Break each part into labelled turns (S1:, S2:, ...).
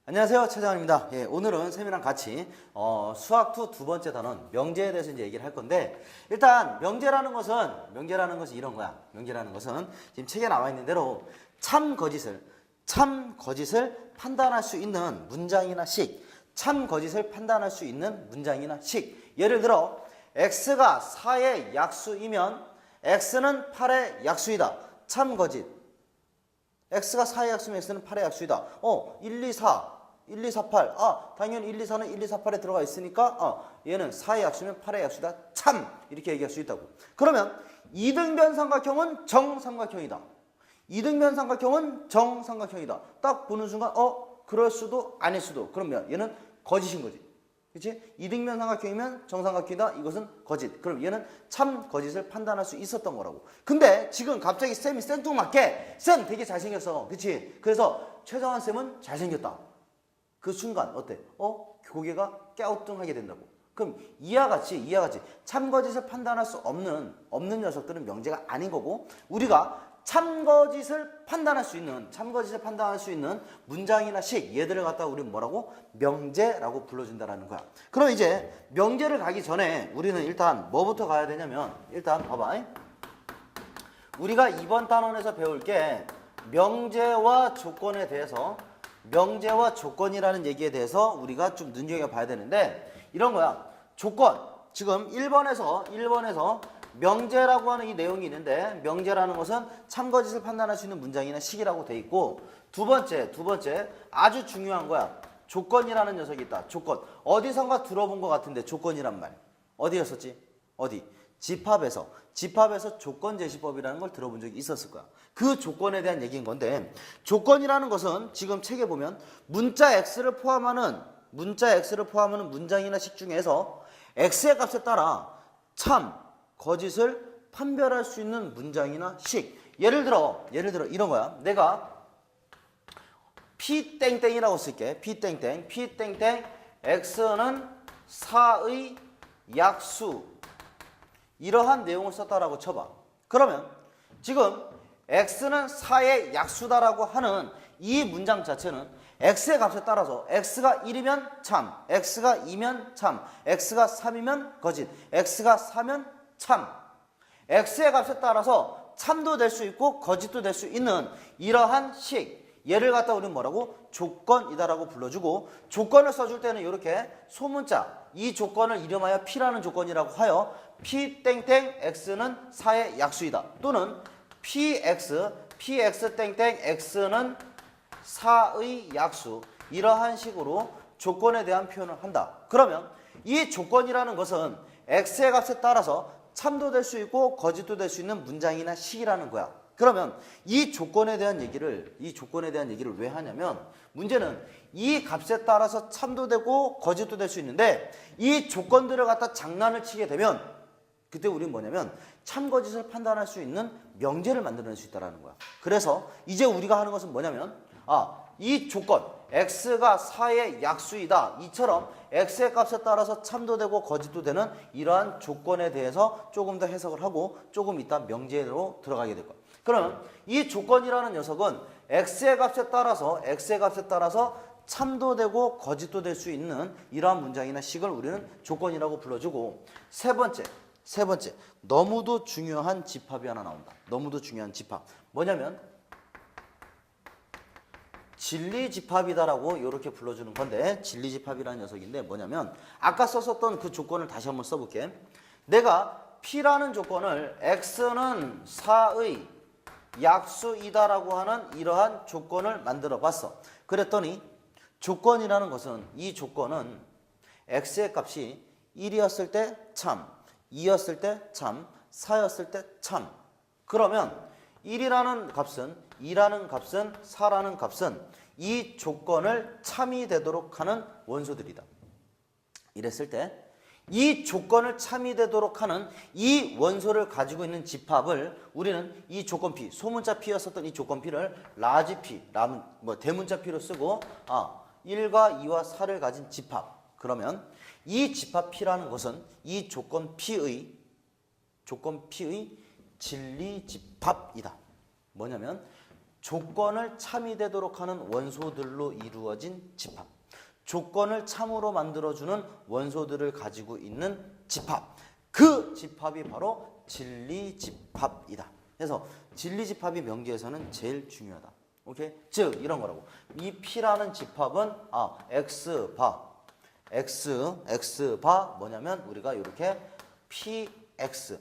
S1: 안녕하세요, 최정환입니다. 예, 오늘은 쌤이랑 같이 수학2 두 번째 단원 명제에 대해서 이제 얘기를 할 건데, 일단 명제라는 것은 이런 거야. 명제라는 것은 지금 책에 나와 있는 대로 참 거짓을 판단할 수 있는 문장이나 식, 참 거짓을 판단할 수 있는 문장이나 식. 예를 들어 x가 4의 약수이면 x는 8의 약수이다. 참 거짓. x가 4의 약수면 x는 8의 약수이다. 1, 2, 4. 1, 2, 4, 8. 당연히 1, 2, 4는 1, 2, 4, 8에 들어가 있으니까 얘는 4의 약수면 8의 약수이다. 참! 이렇게 얘기할 수 있다고. 그러면 이등변 삼각형은 정삼각형이다. 이등변 삼각형은 정삼각형이다. 딱 보는 순간 그럴 수도 아닐 수도. 그러면 얘는 거짓인 거지. 그치? 이등변 삼각형이면 정삼각형이다. 이것은 거짓. 그럼 얘는 참 거짓을 판단할 수 있었던 거라고. 근데 지금 갑자기 쌤이 생뚱맞게 쌤 되게 잘생겼어. 그치? 그래서 최정환 쌤은 잘생겼다. 그 순간 어때? 고개가 갸우뚱하게 된다고. 그럼 이와 같이 참거짓을 판단할 수 없는 녀석들은 명제가 아닌 거고, 우리가 참거짓을 판단할 수 있는 문장이나 식, 얘들을 갖다가 우리는 뭐라고? 명제라고 불러준다라는 거야. 그럼 이제 명제를 가기 전에 우리는 일단 뭐부터 가야 되냐면, 일단 봐봐. 우리가 이번 단원에서 배울 게 명제와 조건에 대해서, 명제와 조건이라는 얘기에 대해서 우리가 좀 눈여겨봐야 되는데, 이런 거야. 조건. 지금 1번에서 명제라고 하는 이 내용이 있는데, 명제라는 것은 참거짓을 판단할 수 있는 문장이나 식이라고 돼 있고, 두 번째 아주 중요한 거야. 조건이라는 녀석이 있다. 조건. 어디선가 들어본 것 같은데, 조건이란 말. 어디였었지? 어디? 집합에서 조건 제시법이라는 걸 들어본 적이 있었을 거야. 그 조건에 대한 얘기인 건데, 조건이라는 것은 지금 책에 보면 문자 x를 포함하는 문장이나 식 중에서 x의 값에 따라 참, 거짓을 판별할 수 있는 문장이나 식. 예를 들어 이런 거야. 내가 P땡땡이라고 쓸게. P땡땡 x는 4의 약수, 이러한 내용을 썼다라고 쳐봐. 그러면 지금 x는 4의 약수다라고 하는 이 문장 자체는 x의 값에 따라서 x가 1이면 참, x가 2면 참, x가 3이면 거짓, x가 4면 참. x의 값에 따라서 참도 될 수 있고 거짓도 될 수 있는 이러한 식, 얘를 갖다 우리는 뭐라고? 조건이다라고 불러주고, 조건을 써줄 때는 이렇게 소문자, 이 조건을 이름하여 P라는 조건이라고 하여 P땡땡 x는 4의 약수이다. 또는 PX 땡땡 x는 4의 약수, 이러한 식으로 조건에 대한 표현을 한다. 그러면 이 조건이라는 것은 x의 값에 따라서 참도 될 수 있고 거짓도 될 수 있는 문장이나 식이라는 거야. 그러면 이 조건에 대한 얘기를 왜 하냐면, 문제는 이 값에 따라서 참도 되고 거짓도 될 수 있는데, 이 조건들을 갖다 장난을 치게 되면 그때 우리는 뭐냐면 참거짓을 판단할 수 있는 명제를 만들어낼 수 있다는 거야. 그래서 이제 우리가 하는 것은 뭐냐면, 이 조건 x가 4의 약수이다, 이처럼 x의 값에 따라서 참도 되고 거짓도 되는 이러한 조건에 대해서 조금 더 해석을 하고 조금 이따 명제로 들어가게 될 거야. 그러면 이 조건이라는 녀석은 x의 값에 따라서 참도 되고 거짓도 될 수 있는 이러한 문장이나 식을 우리는 조건이라고 불러주고, 세 번째 너무도 중요한 집합이 하나 나온다. 너무도 중요한 집합. 뭐냐면 진리집합이다라고 이렇게 불러주는 건데, 진리집합이라는 녀석인데 뭐냐면, 아까 썼었던 그 조건을 다시 한번 써볼게. 내가 P라는 조건을 x는 4의 약수이다라고 하는 이러한 조건을 만들어 봤어. 그랬더니 조건이라는 것은, 이 조건은 x의 값이 1이었을 때 참, 2였을 때 참, 4였을 때 참. 그러면 1이라는 값은, 2라는 값은, 4라는 값은 이 조건을 참이 되도록 하는 원소들이다. 이랬을 때 이 조건을 참이 되도록 하는 이 원소를 가지고 있는 집합을 우리는 이 조건 P, 소문자 P였었던 이 조건 P를 라지 P, 대문자 P로 쓰고 1과 2와 4를 가진 집합. 그러면 이 집합 P라는 것은 이 조건 P의 진리 집합이다. 뭐냐면 조건을 참이 되도록 하는 원소들로 이루어진 집합. 조건을 참으로 만들어주는 원소들을 가지고 있는 집합. 그 집합이 바로 진리집합이다. 그래서 진리집합이 명제에서는 제일 중요하다. 오케이? 즉 이런 거라고. 이 P라는 집합은 X바 뭐냐면 우리가 이렇게 PX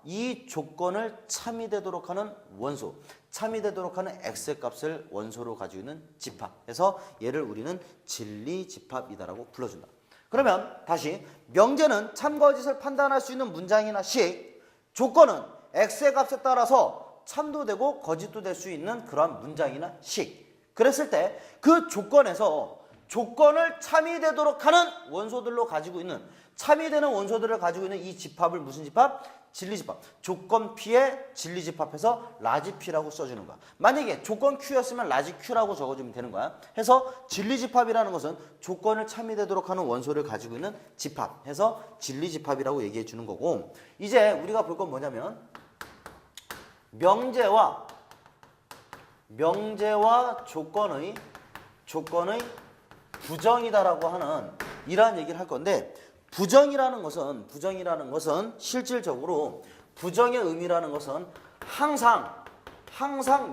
S1: 이 조건을 참이 되도록 하는 원소, 참이 되도록 하는 X의 값을 원소로 가지고 있는 집합. 그래서 얘를 우리는 진리집합이다라고 불러준다. 그러면 다시 명제는 참거짓을 판단할 수 있는 문장이나 식, 조건은 X의 값에 따라서 참도 되고 거짓도 될 수 있는 그러한 문장이나 식. 그랬을 때 그 조건에서 조건을 참이 되도록 하는 원소들로 가지고 있는, 참이 되는 원소들을 가지고 있는 이 집합을 무슨 집합? 진리집합. 조건 P에 진리집합해서 라지 P라고 써주는 거야. 만약에 조건 Q였으면 라지 Q라고 적어주면 되는 거야. 해서 진리집합이라는 것은 조건을 참이 되도록 하는 원소를 가지고 있는 집합. 해서 진리집합이라고 얘기해 주는 거고, 이제 우리가 볼 건 뭐냐면 명제와 조건의 부정이다라고 하는 이러한 얘기를 할 건데, 부정이라는 것은 실질적으로 부정의 의미라는 것은 항상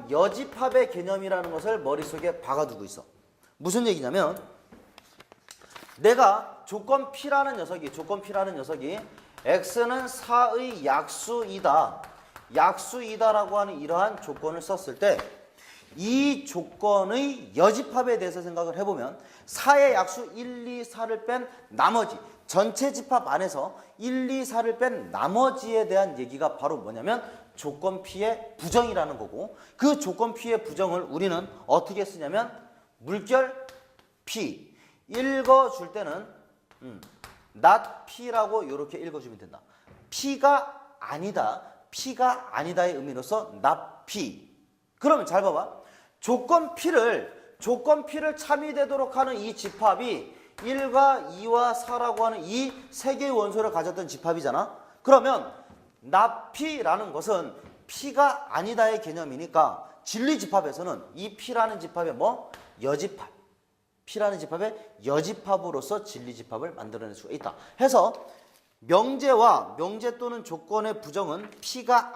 S1: 여집합의 개념이라는 것을 머릿속에 박아두고 있어. 무슨 얘기냐면 내가 조건 P라는 녀석이 X는 4의 약수이다라고 하는 이러한 조건을 썼을 때 이 조건의 여집합에 대해서 생각을 해보면 4의 약수 1, 2, 4를 뺀 나머지 전체 집합 안에서 1, 2, 4를 뺀 나머지에 대한 얘기가 바로 뭐냐면 조건 P의 부정이라는 거고, 그 조건 P의 부정을 우리는 어떻게 쓰냐면 물결 P 읽어줄 때는 not P라고 이렇게 읽어주면 된다. P가 아니다의 의미로서 not P. 그러면 잘 봐봐. 조건 P를 참이 되도록 하는 이 집합이 1과 2와 4라고 하는 이 세 개의 원소를 가졌던 집합이잖아. 그러면 not P라는 것은 P가 아니다의 개념이니까 진리집합에서는 이 P라는 집합의 여집합. P라는 집합의 여집합으로서 진리집합을 만들어낼 수가 있다. 해서 명제 또는 조건의 부정은 P가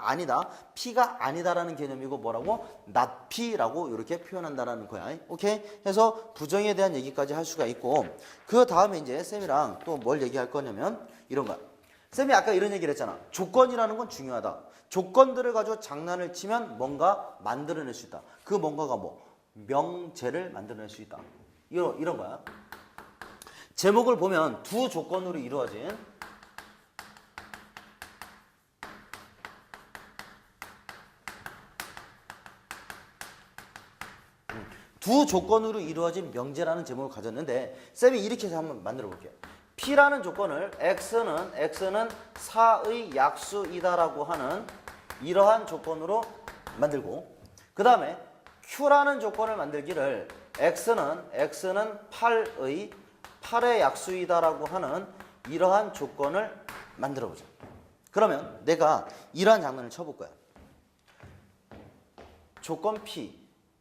S1: 아니다라는 개념이고 뭐라고? not P라고 이렇게 표현한다라는 거야. 오케이? 해서 부정에 대한 얘기까지 할 수가 있고, 그 다음에 이제 쌤이랑 또 뭘 얘기할 거냐면 이런 거야. 쌤이 아까 이런 얘기를 했잖아. 조건이라는 건 중요하다. 조건들을 가지고 장난을 치면 뭔가 만들어낼 수 있다. 그 뭔가가 명제를 만들어낼 수 있다. 이런 거야. 제목을 보면 두 조건으로 이루어진 명제라는 제목을 가졌는데, 쌤이 이렇게 해서 한번 만들어 볼게요. P라는 조건을 X는 4의 약수이다라고 하는 이러한 조건으로 만들고, 그 다음에 Q라는 조건을 만들기를 X는 8의 약수이다라고 하는 이러한 조건을 만들어 보자. 그러면 내가 이러한 장난을 쳐볼 거야. 조건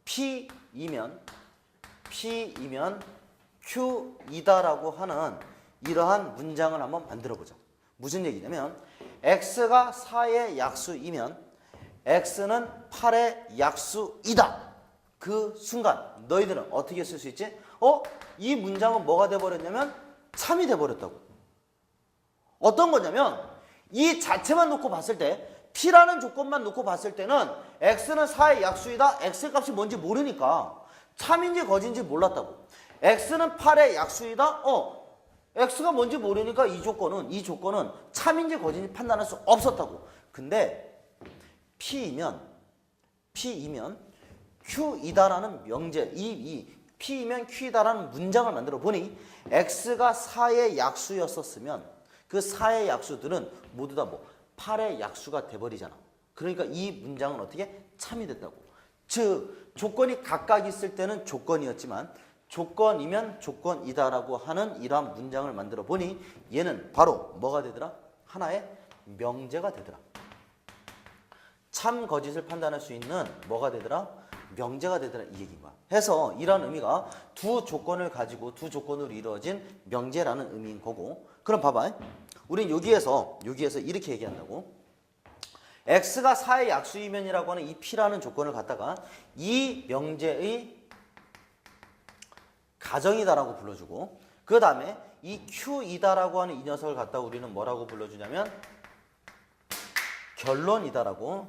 S1: P이면 Q이다라고 하는 이러한 문장을 한번 만들어 보자. 무슨 얘기냐면 X가 4의 약수이면 X는 8의 약수이다. 그 순간 너희들은 어떻게 쓸 수 있지? 이 문장은 뭐가 돼버렸냐면 참이 돼버렸다고. 어떤 거냐면 이 자체만 놓고 봤을 때, P라는 조건만 놓고 봤을 때는 X는 4의 약수이다. X의 값이 뭔지 모르니까 참인지 거짓인지 몰랐다고. X는 8의 약수이다. X가 뭔지 모르니까 이 조건은 참인지 거짓인지 판단할 수 없었다고. 근데 P이면 Q이다라는 명제, P이면 Q이다라는 문장을 만들어 보니 X가 4의 약수였었으면 그 4의 약수들은 모두 다 8의 약수가 돼버리잖아. 그러니까 이 문장은 어떻게? 참이 됐다고. 즉 조건이 각각 있을 때는 조건이었지만 조건이면 조건이다라고 하는 이러한 문장을 만들어 보니 얘는 바로 뭐가 되더라? 하나의 명제가 되더라. 참 거짓을 판단할 수 있는 뭐가 되더라? 명제가 되더라 이 얘기인 거야. 해서 이런 의미가 두 조건을 가지고 두 조건으로 이루어진 명제라는 의미인 거고. 그럼 봐봐. 우린 여기에서 이렇게 얘기한다고. x가 4의 약수이면이라고 하는 이 p라는 조건을 갖다가 이 명제의 가정이다라고 불러주고, 그 다음에 이 q이다라고 하는 이 녀석을 갖다 우리는 뭐라고 불러주냐면 결론이다라고,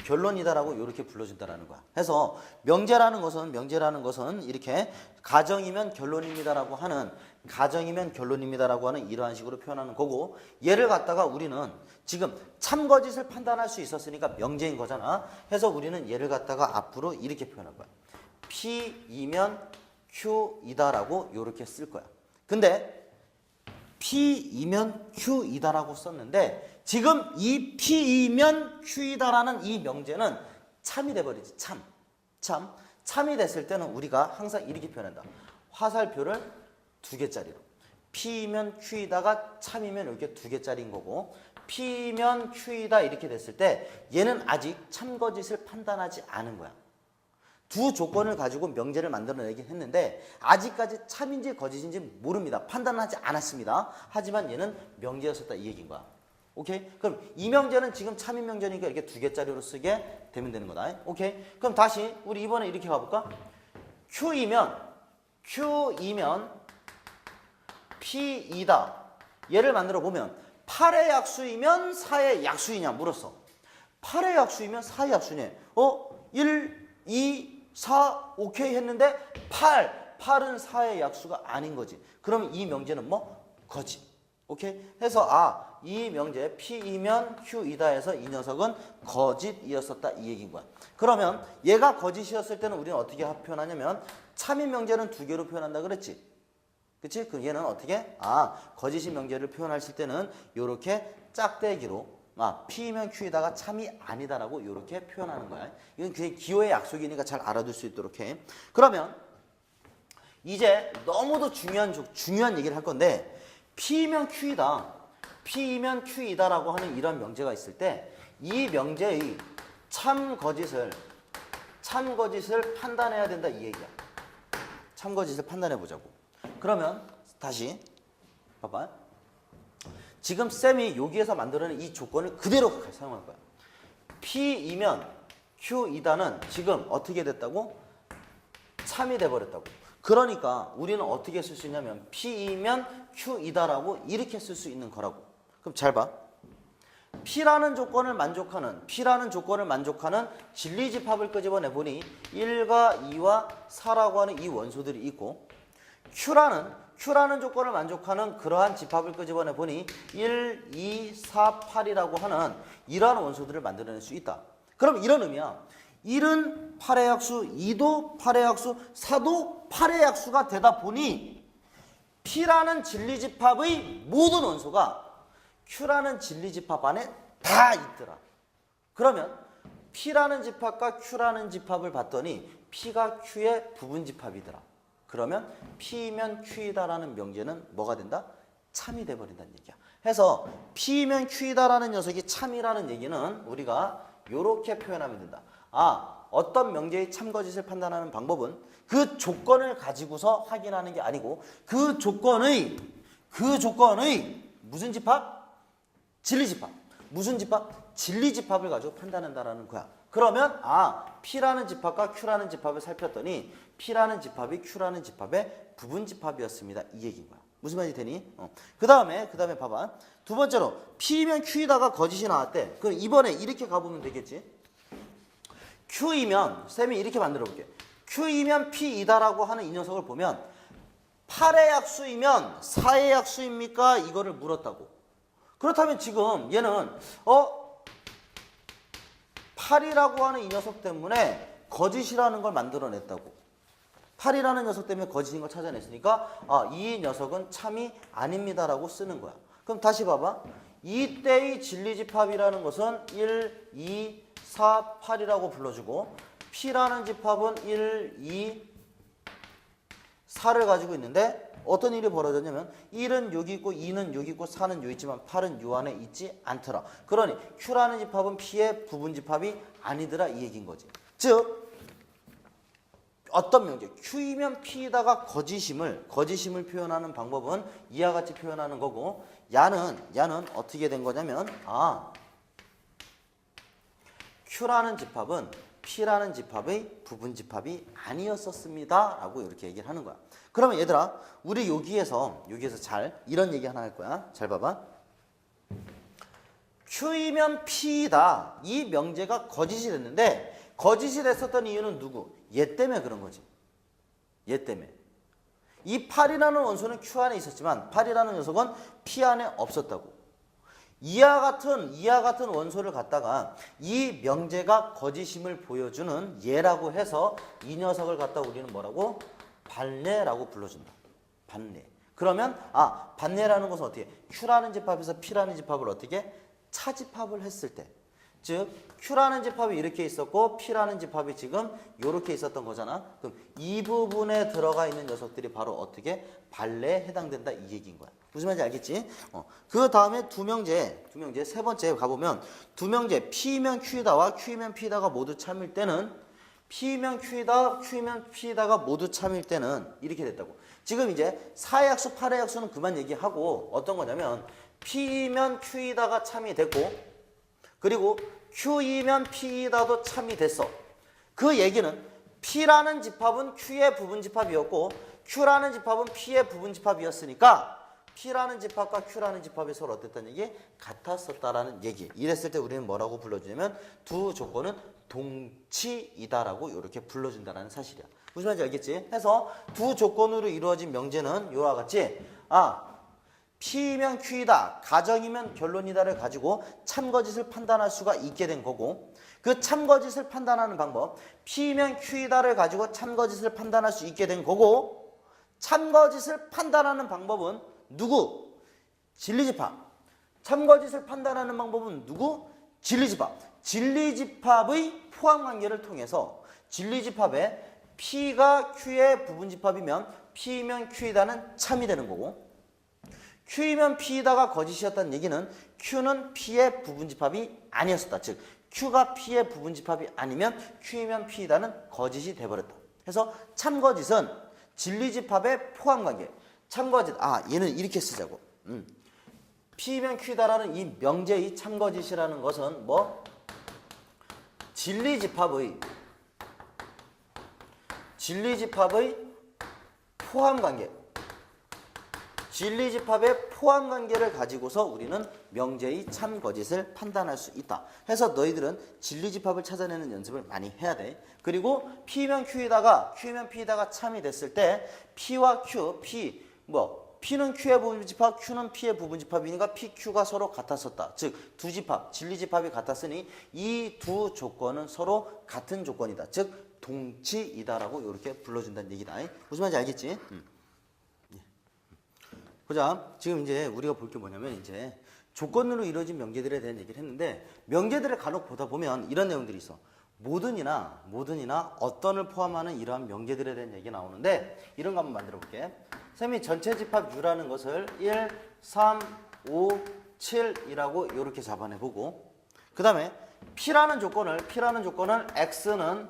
S1: 결론이다라고 이렇게 불러준다라는 거야. 해서 명제라는 것은 이렇게 가정이면 결론입니다라고 하는, 가정이면 결론입니다라고 하는 이러한 식으로 표현하는 거고, 얘를 갖다가 우리는 지금 참거짓을 판단할 수 있었으니까 명제인 거잖아. 해서 우리는 얘를 갖다가 앞으로 이렇게 표현할 거야. P이면 Q이다라고 이렇게 쓸 거야. 근데 P이면 Q이다라고 썼는데 지금 이 P이면 Q이다라는 이 명제는 참이 돼버리지. 참이 됐을 때는 우리가 항상 이렇게 표현한다. 화살표를 2개짜리로. P이면 Q이다가 참이면 이렇게 2개짜리인 거고, P이면 Q이다 이렇게 됐을 때 얘는 아직 참거짓을 판단하지 않은 거야. 두 조건을 가지고 명제를 만들어내긴 했는데 아직까지 참인지 거짓인지 모릅니다. 판단하지 않았습니다. 하지만 얘는 명제였었다 이 얘기인 거야. 오케이? 그럼 이 명제는 지금 참인 명제니까 이렇게 2개짜리로 쓰게 되면 되는 거다. 오케이? 그럼 다시 우리 이번에 이렇게 가볼까? Q이면 P이다. 얘를 만들어 보면 8의 약수이면 4의 약수이냐 물었어. 8의 약수이면 4의 약수네. 1, 2, 4 오케이 했는데 8은 4의 약수가 아닌 거지. 그럼 이 명제는 뭐? 거짓. 오케이? 해서 이 명제 P이면 Q이다 해서 이 녀석은 거짓이었었다 이 얘기인 거야. 그러면 얘가 거짓이었을 때는 우리는 어떻게 표현하냐면 참인 명제는 2개로 표현한다 그랬지. 그치? 그럼 얘는 어떻게? 거짓인 명제를 표현하실 때는 이렇게 짝대기로 P이면 Q이다가 참이 아니다라고 이렇게 표현하는 거야. 이건 그냥 기호의 약속이니까 잘 알아둘 수 있도록 해. 그러면 이제 너무도 중요한 얘기를 할 건데 P이면 Q이다라고 하는 이런 명제가 있을 때 이 명제의 참거짓을 판단해야 된다 이 얘기야. 참거짓을 판단해 보자고. 그러면 다시 봐봐. 지금 쌤이 여기에서 만들어낸 이 조건을 그대로 사용할 거야. P이면 Q이다는 지금 어떻게 됐다고? 참이 돼버렸다고. 그러니까 우리는 어떻게 쓸 수 있냐면 P이면 Q이다라고 이렇게 쓸 수 있는 거라고. 그럼 잘 봐. P라는 조건을 만족하는 진리집합을 끄집어내보니 1과 2와 4라고 하는 이 원소들이 있고, Q라는 조건을 만족하는 그러한 집합을 끄집어내보니 1, 2, 4, 8이라고 하는 이러한 원소들을 만들어낼 수 있다. 그럼 이런 의미야. 1은 8의 약수, 2도 8의 약수, 4도 8의 약수가 되다 보니 P라는 진리집합의 모든 원소가 Q라는 진리집합 안에 다 있더라. 그러면 P라는 집합과 Q라는 집합을 봤더니 P가 Q의 부분집합이더라. 그러면 P이면 Q이다라는 명제는 뭐가 된다? 참이 돼버린다는 얘기야. 해서 P이면 Q이다라는 녀석이 참이라는 얘기는 우리가 이렇게 표현하면 된다. 어떤 명제의 참거짓을 판단하는 방법은 그 조건을 가지고서 확인하는 게 아니고 그 조건의 무슨 집합? 진리집합. 무슨 집합? 진리집합을 가지고 판단한다라는 거야. 그러면 P라는 집합과 Q라는 집합을 살폈더니 P라는 집합이 Q라는 집합의 부분집합이었습니다. 이 얘기인 거야. 무슨 말이 되니? 그 다음에 봐봐. 두 번째로 P이면 Q이다가 거짓이 나왔대. 그럼 이번에 이렇게 가보면 되겠지. Q이면 쌤이 이렇게 만들어 볼게. Q이면 P이다라고 하는 이 녀석을 보면 8의 약수이면 4의 약수입니까? 이거를 물었다고. 그렇다면 지금 얘는 8이라고 하는 이 녀석 때문에 거짓이라는 걸 만들어냈다고. 8이라는 녀석 때문에 거짓인 걸 찾아냈으니까 이 녀석은 참이 아닙니다라고 쓰는 거야. 그럼 다시 봐봐. 이때의 진리집합이라는 것은 1, 2, 4, 8이라고 불러주고 P라는 집합은 1, 2, 4를 가지고 있는데 어떤 일이 벌어졌냐면 1은 여기 있고 2는 여기 있고 4는 여기 있지만 8은 요 안에 있지 않더라. 그러니 Q라는 집합은 P의 부분집합이 아니더라 이 얘기인 거지. 즉 어떤 명제 Q이면 P에다가 거짓임을 표현하는 방법은 이와 같이 표현하는 거고 야는 어떻게 된 거냐면 Q라는 집합은 P라는 집합의 부분집합이 아니었었습니다 라고 이렇게 얘기를 하는 거야. 그러면 얘들아 우리 여기에서 잘 이런 얘기 하나 할 거야. 잘 봐봐. Q이면 P다 이 명제가 거짓이 됐는데 거짓이 됐었던 이유는 누구? 얘 때문에 그런 거지. 얘 때문에. 이 8이라는 원소는 Q 안에 있었지만 8이라는 녀석은 P 안에 없었다고. 이와 같은 원소를 갖다가 이 명제가 거짓임을 보여주는 예라고 해서 이 녀석을 갖다 우리는 뭐라고? 반례라고 불러준다. 반례. 그러면 반례라는 것은 어떻게? Q라는 집합에서 P라는 집합을 어떻게? 차집합을 했을 때. 즉 Q라는 집합이 이렇게 있었고 P라는 집합이 지금 이렇게 있었던 거잖아. 그럼 이 부분에 들어가 있는 녀석들이 바로 어떻게? 반례에 해당된다 이 얘기인 거야. 무슨 말인지 알겠지? 그 다음에 두 명제 세 번째 가보면 두 명제 P면 Q이다와 Q면 P다가 모두 참일 때는 P면 Q이다, Q면 P다가 모두 참일 때는 이렇게 됐다고. 지금 이제 4의 약수, 8의 약수는 그만 얘기하고 어떤 거냐면 P면 Q이다가 참이 됐고 그리고 Q이면 P이다도 참이 됐어. 그 얘기는 P라는 집합은 Q의 부분집합이었고 Q라는 집합은 P의 부분집합이었으니까 P라는 집합과 Q라는 집합이 서로 어땠다는 얘기? 같았었다라는 얘기. 이랬을 때 우리는 뭐라고 불러주냐면 두 조건은 동치이다라고 이렇게 불러준다는 사실이야. 무슨 말인지 알겠지? 해서 두 조건으로 이루어진 명제는 이와 같이 P면 Q이다, 가정이면 결론이다를 가지고 참거짓을 판단할 수가 있게 된 거고 그 참거짓을 판단하는 방법 P면 Q이다를 가지고 참거짓을 판단할 수 있게 된 거고 참거짓을 판단하는 방법은 누구? 진리집합. 참거짓을 판단하는 방법은 누구? 진리집합. 진리집합의 포함관계를 통해서 진리집합에 P가 Q의 부분집합이면 P면 Q이다는 참이 되는 거고 Q이면 P이다가 거짓이었다는 얘기는 Q는 P의 부분집합이 아니었었다. 즉 Q가 P의 부분집합이 아니면 Q이면 P이다는 거짓이 돼버렸다. 그래서 참거짓은 진리집합의 포함관계. 참거짓, 얘는 이렇게 쓰자고. P면 Q다라는 이 명제의 참거짓이라는 것은 뭐? 진리집합의 포함관계. 진리집합의 포함관계를 가지고서 우리는 명제의 참거짓을 판단할 수 있다. 해서 너희들은 진리집합을 찾아내는 연습을 많이 해야 돼. 그리고 P면 Q이다가 Q면 P이다가 참이 됐을 때 P와 Q, P는 Q의 부분집합, Q는 P의 부분집합이니까 P, Q가 서로 같았었다. 즉 두 집합, 진리집합이 같았으니 이 두 조건은 서로 같은 조건이다. 즉 동치이다라고 이렇게 불러준다는 얘기다. 무슨 말인지 알겠지? 보자. 지금 이제 우리가 볼 게 뭐냐면 이제 조건으로 이루어진 명제들에 대한 얘기를 했는데 명제들을 간혹 보다 보면 이런 내용들이 있어. 모든이나 어떤을 포함하는 이러한 명제들에 대한 얘기 나오는데 이런 거 한번 만들어 볼게. 쌤이 전체 집합 U라는 것을 1, 3, 5, 7이라고 이렇게 잡아내 보고 그 다음에 P라는 조건을 X는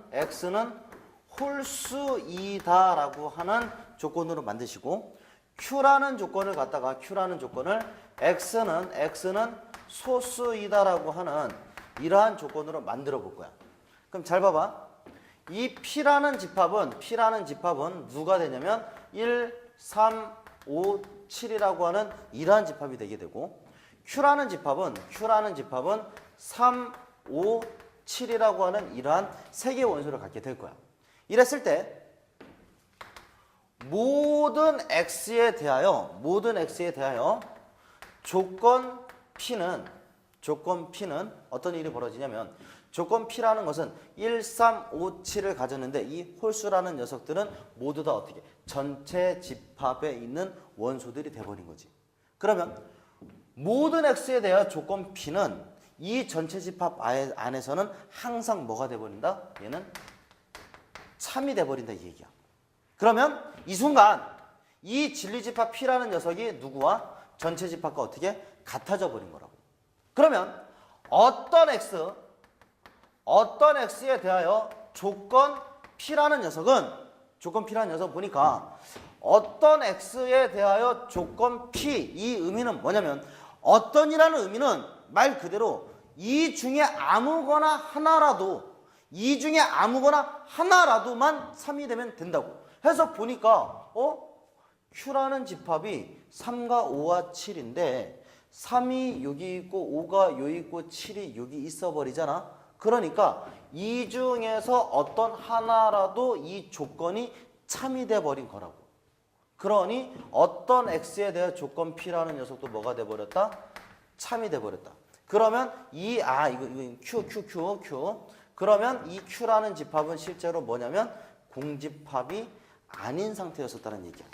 S1: 홀수이다라고 하는 조건으로 만드시고 Q라는 조건을 X는 소수이다라고 하는 이러한 조건으로 만들어 볼 거야. 그럼 잘 봐봐. 이 P라는 집합은 누가 되냐면 1, 3, 5, 7이라고 하는 이러한 집합이 되게 되고 Q라는 집합은 3, 5, 7이라고 하는 이러한 세 개의 원소를 갖게 될 거야. 이랬을 때 모든 x에 대하여 조건 P는 어떤 일이 벌어지냐면 조건 P라는 것은 1, 3, 5, 7을 가졌는데 이 홀수라는 녀석들은 모두 다 어떻게 전체 집합에 있는 원소들이 돼버린 거지. 그러면 모든 x에 대하여 조건 P는 이 전체 집합 안에서는 항상 뭐가 돼버린다? 얘는 참이 돼버린다 이 얘기야. 그러면 이 순간 이 진리집합 P라는 녀석이 누구와 전체 집합과 어떻게 같아져 버린 거라고. 그러면 어떤 x에 대하여 조건 P라는 녀석은 보니까 어떤 x에 대하여 조건 P 이 의미는 뭐냐면 어떤이라는 의미는 말 그대로 이 중에 아무거나 하나라도만 3이 되면 된다고 해서 보니까 Q라는 집합이 3과 5와 7인데 3이 여기 있고 5가 여기 있고 7이 여기 있어 버리잖아. 그러니까 이 중에서 어떤 하나라도 이 조건이 참이 돼 버린 거라고. 그러니 어떤 x에 대한 조건 P라는 녀석도 뭐가 돼 버렸다? 참이 돼 버렸다. 그러면 이거 Q. 그러면 이 Q라는 집합은 실제로 뭐냐면 공집합이 아닌 상태였었다는 얘기야.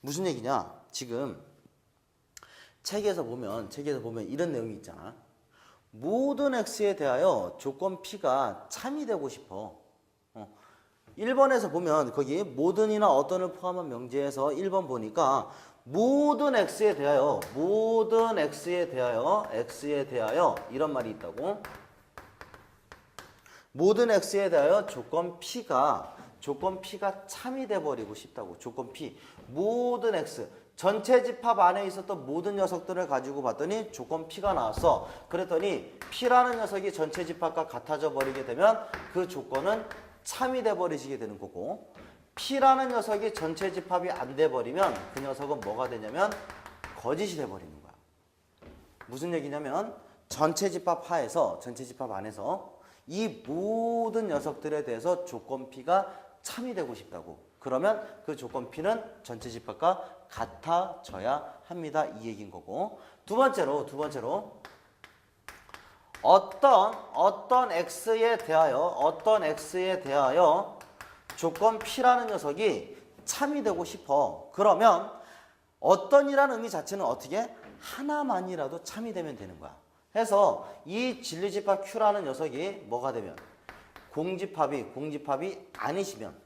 S1: 무슨 얘기냐? 지금 책에서 보면 이런 내용이 있잖아. 모든 x에 대하여 조건 P가 참이 되고 싶어. 1번에서 보면 거기 모든이나 어떤을 포함한 명제에서 1번 보니까 모든 x에 대하여 이런 말이 있다고. 모든 x에 대하여 조건 P가 참이 돼버리고 싶다고. 조건 P 모든 x 전체 집합 안에 있었던 모든 녀석들을 가지고 봤더니 조건 P가 나왔어. 그랬더니 P라는 녀석이 전체 집합과 같아져 버리게 되면 그 조건은 참이 돼버리시게 되는 거고, P라는 녀석이 전체 집합이 안 돼버리면 그 녀석은 뭐가 되냐면 거짓이 돼버리는 거야. 무슨 얘기냐면 전체 집합 안에서 이 모든 녀석들에 대해서 조건 P가 참이 되고 싶다고. 그러면 그 조건 P는 전체 집합과 같아져야 합니다. 이 얘기인 거고. 두 번째로 어떤 x에 대하여 조건 P라는 녀석이 참이 되고 싶어. 그러면 어떤이라는 의미 자체는 어떻게? 하나만이라도 참이 되면 되는 거야. 해서 이 진리집합 Q라는 녀석이 뭐가 되면 공집합이 아니시면,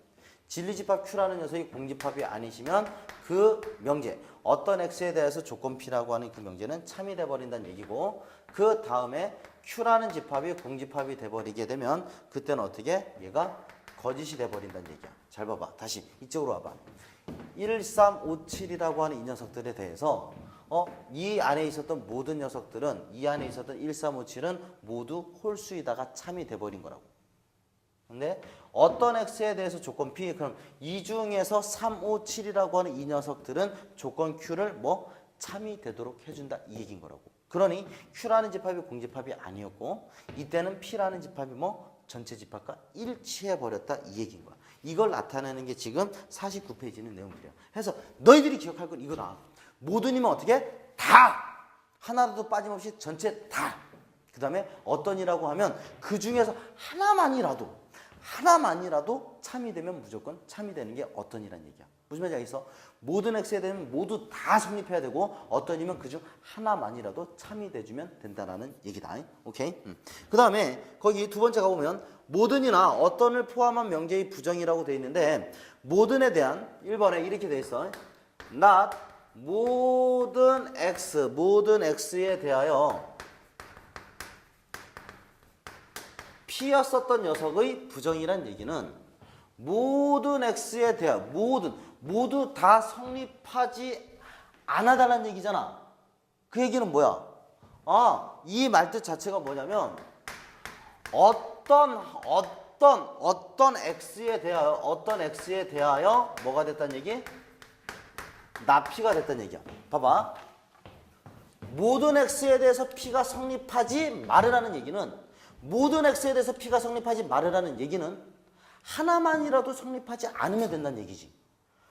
S1: 진리집합 Q라는 녀석이 공집합이 아니시면 그 명제 어떤 x에 대해서 조건 P라고 하는 그 명제는 참이 돼버린다는 얘기고, 그 다음에 Q라는 집합이 공집합이 돼버리게 되면 그때는 어떻게? 얘가 거짓이 돼버린다는 얘기야. 잘 봐봐. 다시 이쪽으로 와봐. 1, 3, 5, 7이라고 하는 이 녀석들에 대해서 이 안에 있었던 모든 녀석들은, 이 안에 있었던 1, 3, 5, 7은 모두 홀수이다가 참이 돼버린 거라고. 근데 어떤 x에 대해서 조건 P, 그럼 이 중에서 3, 5, 7이라고 하는 이 녀석들은 조건 Q를 참이 되도록 해준다 이 얘기인 거라고. 그러니 Q라는 집합이 공집합이 아니었고 이때는 P라는 집합이 전체 집합과 일치해버렸다 이 얘기인 거야. 이걸 나타내는 게 지금 49페이지는 내용들이야. 해서 너희들이 기억할 건 이거다. 모든이면 어떻게? 다! 하나라도 빠짐없이 전체 다! 그 다음에 어떤이라고 하면 그 중에서 하나만이라도 참이 되면 무조건 참이 되는 게 어떤이란 얘기야. 무슨 말인지 알겠어? 모든 x에 대면 모두 다 성립해야 되고 어떤이면 그중 하나만이라도 참이 돼주면 된다라는 얘기다. 오케이? 그 다음에 거기 두 번째 가보면 모든이나 어떤을 포함한 명제의 부정이라고 돼 있는데, 모든에 대한 1번에 이렇게 돼 있어. not 모든 x에 대하여 P였었던 녀석의 부정이란 얘기는 모든 x에 대하여 모두 다 성립하지 않아달라는 얘기잖아. 그 얘기는 뭐야? 이 말뜻 자체가 뭐냐면 어떤 x에 대하여 뭐가 됐다는 얘기? 나P가 됐다는 얘기야. 봐봐. 모든 x에 대해서 P가 성립하지 말으라는 얘기는, 모든 x에 대해서 P가 성립하지 말으라는 얘기는 하나만이라도 성립하지 않으면 된다는 얘기지.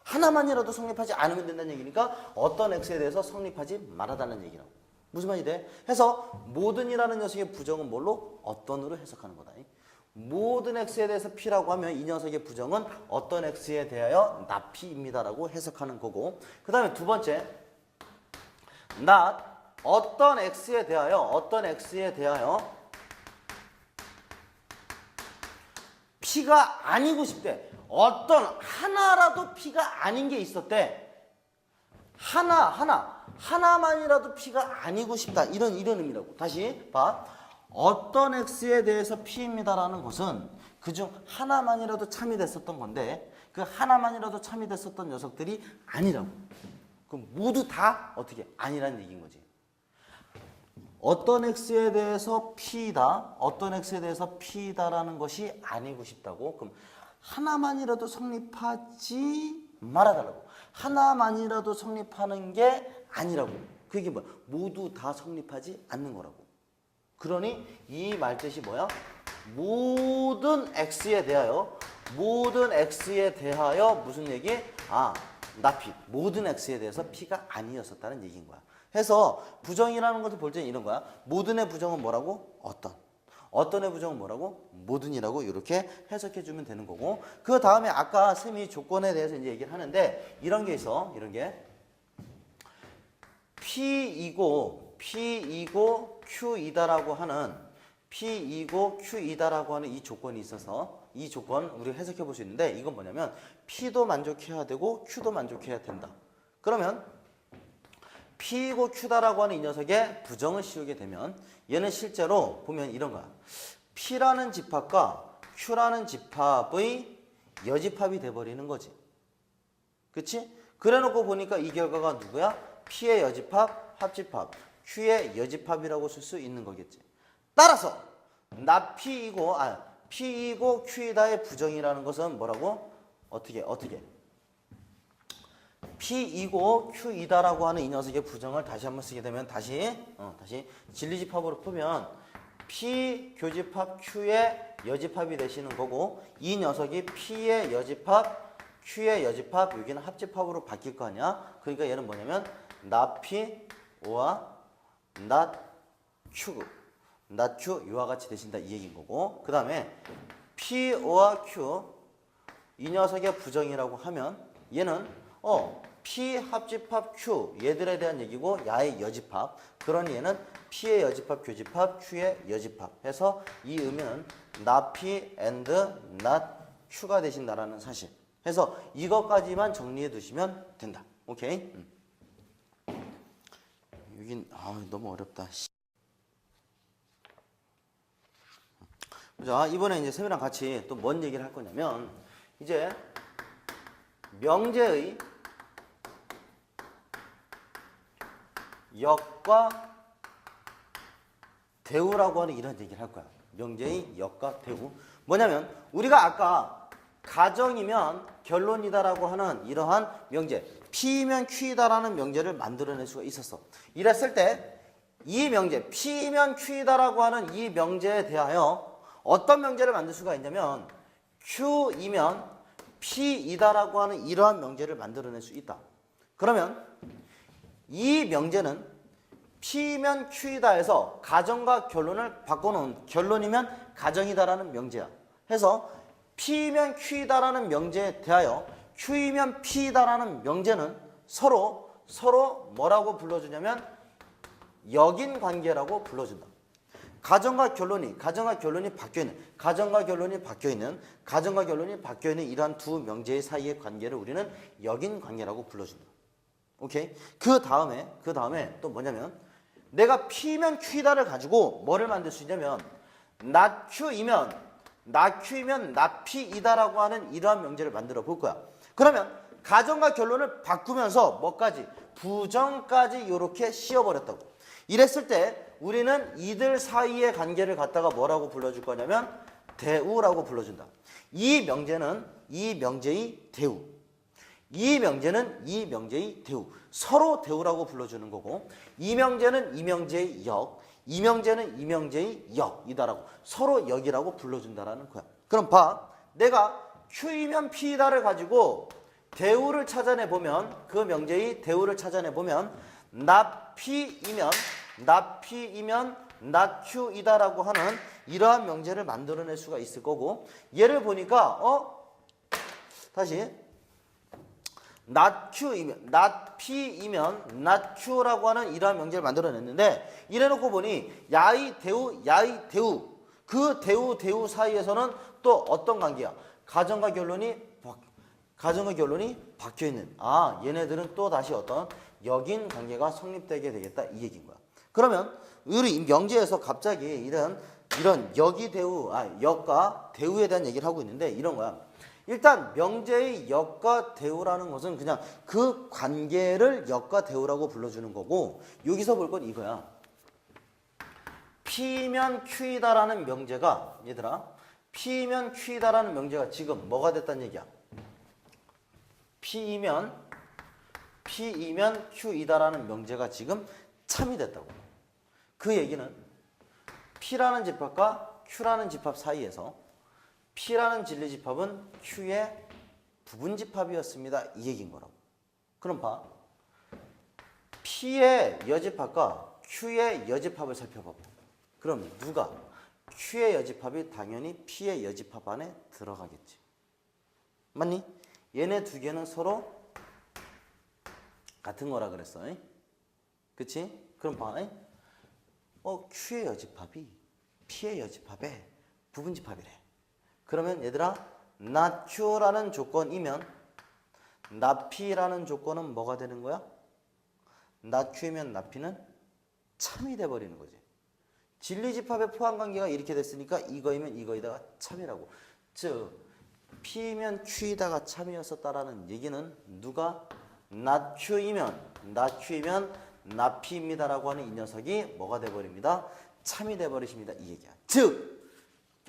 S1: 하나만이라도 성립하지 않으면 된다는 얘기니까 어떤 x에 대해서 성립하지 말아달라는 얘기라고. 무슨 말이 돼? 해서 모든이라는 녀석의 부정은 뭘로? 어떤으로 해석하는 거다. 모든 x에 대해서 P라고 하면 이 녀석의 부정은 어떤 x에 대하여 나P입니다라고 해석하는 거고, 그 다음에 두 번째 not 어떤 x에 대하여 P가 아니고 싶대. 어떤 하나라도 P가 아닌 게 있었대. 하나만이라도 P가 아니고 싶다. 이런 의미라고. 다시 봐. 어떤 X에 대해서 P입니다라는 것은 그중 하나만이라도 참이 됐었던 건데 그 하나만이라도 참이 됐었던 녀석들이 아니라고. 그럼 모두 다 어떻게 아니라는 얘기인 거지. 어떤 X에 대해서 P이다. 어떤 X에 대해서 P이다라는 것이 아니고 싶다고. 그럼 하나만이라도 성립하지 말아달라고. 하나만이라도 성립하는 게 아니라고. 그게 뭐야? 모두 다 성립하지 않는 거라고. 그러니 이 말뜻이 뭐야? 모든 X에 대하여 무슨 얘기? 나 P. 모든 X에 대해서 P가 아니었었다는 얘기인 거야. 해서 부정이라는 것을 볼 때는 이런 거야. 모든의 부정은 뭐라고? 어떤의 부정은 뭐라고? 모든이라고 이렇게 해석해 주면 되는 거고. 그 다음에 아까 쌤이 조건에 대해서 이제 얘기를 하는데 이런 게 있어. 이런 게 P이고 Q이다라고 하는 이 조건이 있어서 이 조건 우리가 해석해 볼 수 있는데 이건 뭐냐면 P도 만족해야 되고 Q도 만족해야 된다. 그러면 P이고 Q다라고 하는 이 녀석의 부정을 씌우게 되면 얘는 실제로 보면 이런 거야. P라는 집합과 Q라는 집합의 여집합이 돼버리는 거지. 그치? 그래 놓고 보니까 이 결과가 누구야? P의 여집합, 합집합, Q의 여집합이라고 쓸 수 있는 거겠지. 따라서 나 P이고 Q이다의 부정이라는 것은 뭐라고? 어떻게? P이고 Q이다라고 하는 이 녀석의 부정을 다시 한번 쓰게 되면 다시 진리집합으로 풀면 P 교집합 Q의 여집합이 되시는 거고 이 녀석이 P의 여집합 Q의 여집합 여기는 합집합으로 바뀔 거 아니야? 그러니까 얘는 뭐냐면 not P와 not Q 이와 같이 되신다 이 얘기인 거고 그 다음에 P와 Q 이 녀석의 부정이라고 하면 얘는 P 합집합 Q 얘들에 대한 얘기고 야의 여집합 그러니 얘는 P의 여집합 교집합 Q의 여집합 해서 이 의미는 not P and not Q가 되신다라는 사실 해서 이것까지만 정리해 두시면 된다. 오케이? 여긴 너무 어렵다. 자, 이번에 이제 쌤이랑 같이 또 뭔 얘기를 할 거냐면 이제 명제의 역과 대우라고 하는 이런 얘기를 할 거야. 명제의 역과 대우. 뭐냐면 우리가 아까 가정이면 결론이다라고 하는 이러한 명제 P이면 Q이다라는 명제를 만들어낼 수가 있었어. 이랬을 때 이 명제 P이면 Q이다라고 하는 이 명제에 대하여 어떤 명제를 만들 수가 있냐면 Q이면 P이다라고 하는 이러한 명제를 만들어낼 수 있다. 그러면 이 명제는 P면 Q이다 해서 가정과 결론을 바꿔놓은 결론이면 가정이다라는 명제야. 해서 P면 Q이다라는 명제에 대하여 Q이면 P이다라는 명제는 서로 뭐라고 불러주냐면 역인관계라고 불러준다. 가정과 결론이 바뀌어있는 이러한 두 명제 사이의 관계를 우리는 역인관계라고 불러준다. 오케이? 그 다음에 또 뭐냐면 내가 P면 Q이다를 가지고 뭐를 만들 수 있냐면 not Q이면 not P이다라고 하는 이러한 명제를 만들어 볼 거야. 그러면 가정과 결론을 바꾸면서 뭐까지? 부정까지 이렇게 씌워버렸다고. 이랬을 때 우리는 이들 사이의 관계를 갖다가 뭐라고 불러줄 거냐면 대우라고 불러준다. 이 명제는 이 명제의 대우. 이 명제의 대우. 서로 대우라고 불러주는 거고 이 명제는 이 명제의 역. 이 명제는 이 명제의 역이다라고 서로 역이라고 불러준다라는 거야. 그럼 봐. 내가 Q이면 P이다를 가지고 대우를 찾아내보면 그 명제의 대우를 찾아내보면 not P이면 not Q이다라고 하는 이러한 명제를 만들어낼 수가 있을 거고 얘를 보니까 다시 not P이면 not Q라고 하는 이러한 명제를 만들어냈는데 이래놓고 보니 야의 대우 그 대우 사이에서는 또 어떤 관계야? 가정과 가정과 결론이 박혀 있는. 아, 얘네들은 또 다시 어떤 역인 관계가 성립되게 되겠다 이 얘기인 거야. 그러면 우리 명제에서 갑자기 이런 역이 대우, 역과 대우에 대한 얘기를 하고 있는데 이런 거야. 일단 명제의 역과 대우라는 것은 그냥 그 관계를 역과 대우라고 불러주는 거고, 여기서 볼 건 이거야. P면 Q이다라는 명제가, 얘들아, P면 Q이다라는 명제가 지금 뭐가 됐다는 얘기야? P이면 Q이다라는 명제가 지금 참이 됐다고. 그 얘기는 P라는 집합과 Q라는 집합 사이에서 P라는 진리집합은 Q의 부분집합이었습니다. 이 얘기인 거라고. 그럼 봐. P의 여집합과 Q의 여집합을 살펴봐봐. 그럼 누가? Q의 여집합이 당연히 P의 여집합 안에 들어가겠지. 맞니? 얘네 두 개는 서로 같은 거라 그랬어. 그치? 그럼 봐. Q의 여집합이 P의 여집합의 부분집합이래. 그러면 얘들아, not Q라는 조건이면 not P라는 조건은 뭐가 되는 거야? not Q이면 not P는 참이 돼버리는 거지. 진리집합의 포함관계가 이렇게 됐으니까 이거이면 이거이다가 참이라고. 즉 P면 Q이다가 참이었었다라는 얘기는 누가? not Q이면 not P입니다라고 하는 이 녀석이 뭐가 돼버립니다? 참이 돼버리십니다. 이 얘기야. 즉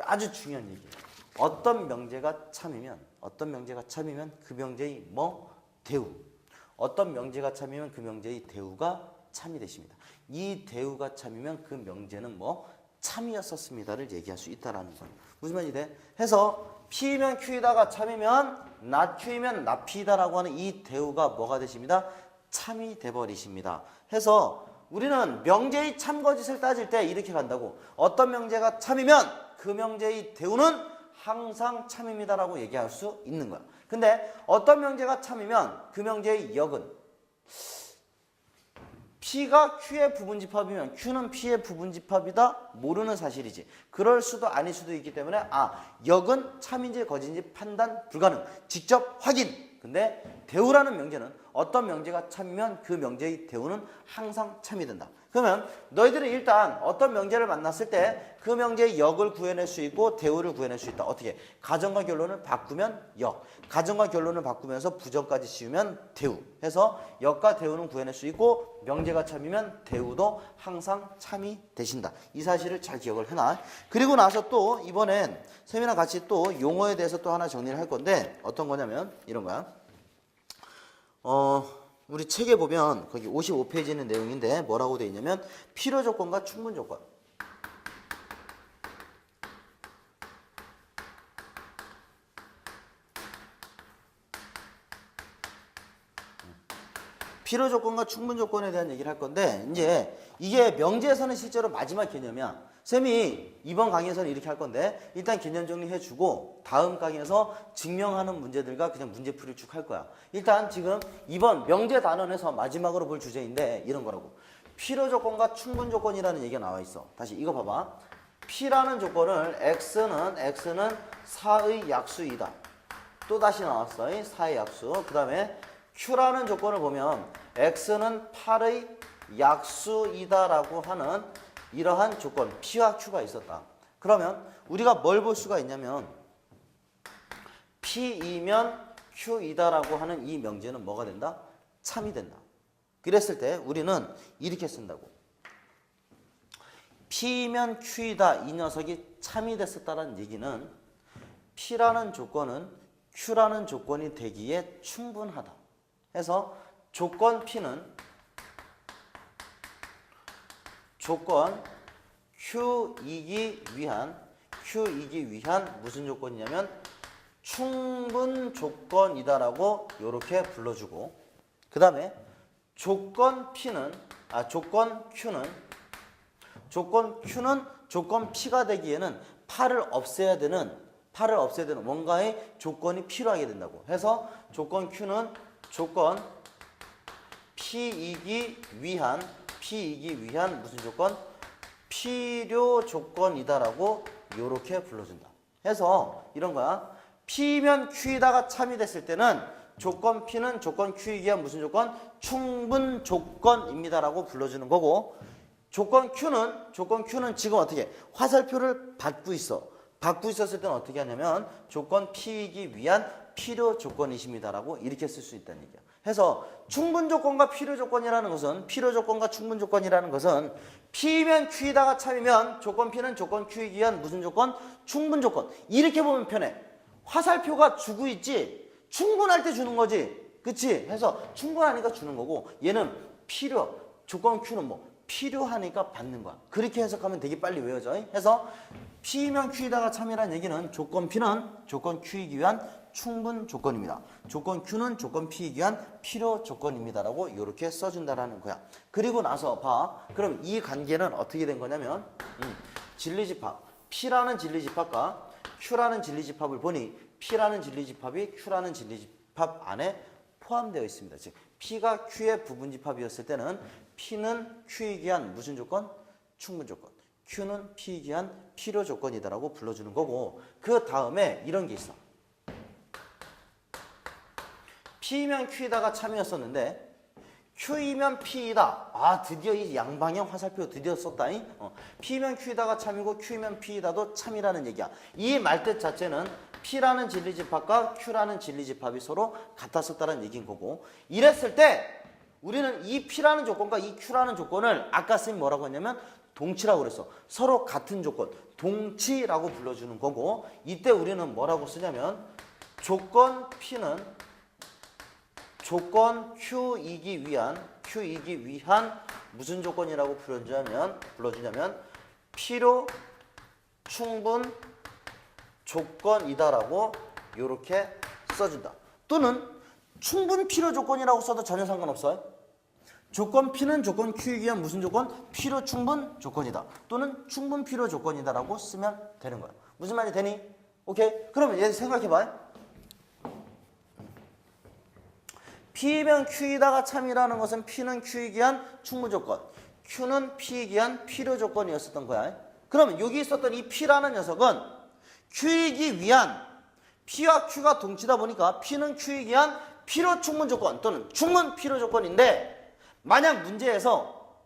S1: 아주 중요한 얘기예요. 어떤 명제가 참이면 그 명제의 대우. 어떤 명제가 참이면 그 명제의 대우가 참이 되십니다. 이 대우가 참이면 그 명제는 참이었었습니다를 얘기할 수 있다라는 거예요. 무슨 말이 돼? 해서 P면 Q이다가 참이면 not Q이면 not P다라고 하는 이 대우가 뭐가 되십니다? 참이 돼버리십니다. 해서 우리는 명제의 참거짓을 따질 때 이렇게 간다고. 어떤 명제가 참이면 그 명제의 대우는 항상 참입니다라고 얘기할 수 있는 거야. 근데 어떤 명제가 참이면 그 명제의 역은 P가 Q의 부분집합이면 Q는 P의 부분집합이다? 모르는 사실이지. 그럴 수도 아닐 수도 있기 때문에 역은 참인지 거짓인지 판단 불가능. 직접 확인. 근데 대우라는 명제는 어떤 명제가 참이면 그 명제의 대우는 항상 참이 된다. 그러면 너희들은 일단 어떤 명제를 만났을 때 그 명제의 역을 구해낼 수 있고 대우를 구해낼 수 있다. 어떻게? 가정과 결론을 바꾸면 역, 가정과 결론을 바꾸면서 부정까지 씌우면 대우 해서 역과 대우는 구해낼 수 있고 명제가 참이면 대우도 항상 참이 되신다. 이 사실을 잘 기억을 해놔. 그리고 나서 또 이번엔 쌤이랑 같이 또 용어에 대해서 또 하나 정리를 할 건데 어떤 거냐면 이런 거야. 우리 책에 보면 거기 55페이지 있는 내용인데 뭐라고 되어 있냐면 필요 조건과 충분 조건. 필요 조건과 충분 조건에 대한 얘기를 할 건데 이제 이게 명제에서는 실제로 마지막 개념이야. 쌤이 이번 강의에서는 이렇게 할 건데 일단 개념 정리해주고 다음 강의에서 증명하는 문제들과 그냥 문제풀이를 쭉 할 거야. 일단 지금 이번 명제 단원에서 마지막으로 볼 주제인데 이런 거라고. 필요 조건과 충분 조건이라는 얘기가 나와 있어. 다시 이거 봐봐. P라는 조건을 X는 4의 약수이다. 또 다시 나왔어. 4의 약수. 그 다음에 Q라는 조건을 보면 X는 8의 약수이다라고 하는 이러한 조건 P와 Q가 있었다. 그러면 우리가 뭘 볼 수가 있냐면 P이면 Q이다라고 하는 이 명제는 뭐가 된다? 참이 된다. 그랬을 때 우리는 이렇게 쓴다고. P면 Q이다 이 녀석이 참이 됐었다는 얘기는 P라는 조건은 Q라는 조건이 되기에 충분하다. 해서 조건 P는 조건 Q이기 위한 무슨 조건이냐면 충분 조건이다라고 이렇게 불러주고 그 다음에 조건 Q는 조건 P가 되기에는 팔을 없애야 되는 뭔가의 조건이 필요하게 된다고 해서 조건 Q는 조건 P이기 위한 무슨 조건? 필요 조건이다라고 이렇게 불러준다. 해서 이런 거야. P면 Q이다가 참이 됐을 때는 조건 P는 조건 Q이기 위한 무슨 조건? 충분 조건입니다라고 불러주는 거고, 조건 Q는 지금 어떻게 화살표를 받고 있어. 받고 있었을 때는 어떻게 하냐면 조건 P이기 위한 필요 조건이십니다라고 이렇게 쓸 수 있다는 얘기야. 해서 충분 조건과 필요 조건이라는 것은, 필요 조건과 충분 조건이라는 것은 P면 Q이다가 참이면 조건 P는 조건 Q이기 위한 무슨 조건? 충분 조건. 이렇게 보면 편해. 화살표가 주고 있지, 충분할 때 주는 거지, 그치? 해서 충분하니까 주는 거고, 얘는 필요, 조건 Q는 뭐 필요하니까 받는 거야. 그렇게 해석하면 되게 빨리 외워져. 해서 P면 Q이다가 참이라는 얘기는 조건 P는 조건 Q이기 위한 충분 조건입니다. 조건 Q는 조건 P이기 위한 필요 조건입니다라고 이렇게 써준다라는 거야. 그리고 나서 봐. 그럼 이 관계는 어떻게 된 거냐면 진리집합, P라는 진리집합과 Q라는 진리집합을 보니 P라는 진리집합이 Q라는 진리집합 안에 포함되어 있습니다. 즉 P가 Q의 부분집합이었을 때는 P는 Q이기 위한 무슨 조건? 충분 조건. Q는 P이기 위한 필요 조건이다라고 불러주는 거고, 그 다음에 이런 게 있어. P면 Q이다가 참이었었는데 Q이면 P이다. 아, 드디어 이 양방향 화살표 드디어 썼다잉. P면 Q이다가 참이고 Q면 P이다도 참이라는 얘기야. 이 말뜻 자체는 P라는 진리집합과 Q라는 진리집합이 서로 같았었다는 얘기인 거고, 이랬을 때 우리는 이 P라는 조건과 이 Q라는 조건을 아까 쌤이 뭐라고 했냐면 동치라고 그랬어. 서로 같은 조건, 동치라고 불러주는 거고, 이때 우리는 뭐라고 쓰냐면 조건 P는 조건 Q이기 위한 무슨 조건이라고 불러주냐면 필요 충분 조건이다라고 이렇게 써준다. 또는 충분 필요 조건이라고 써도 전혀 상관없어요. 조건 P는 조건 Q이기 위한 무슨 조건? 필요 충분 조건이다. 또는 충분 필요 조건이다라고 쓰면 되는 거야. 무슨 말이 되니? 오케이? 그러면 얘 생각해봐요. P면 Q이다가 참이라는 것은 P는 Q이기 위한 충분 조건, Q는 P이기 위한 필요 조건이었었던 거야. 그러면 여기 있었던 이 P라는 녀석은 Q이기 위한, P와 Q가 동치다 보니까 P는 Q이기 위한 필요 충분 조건 또는 충분 필요 조건인데, 만약 문제에서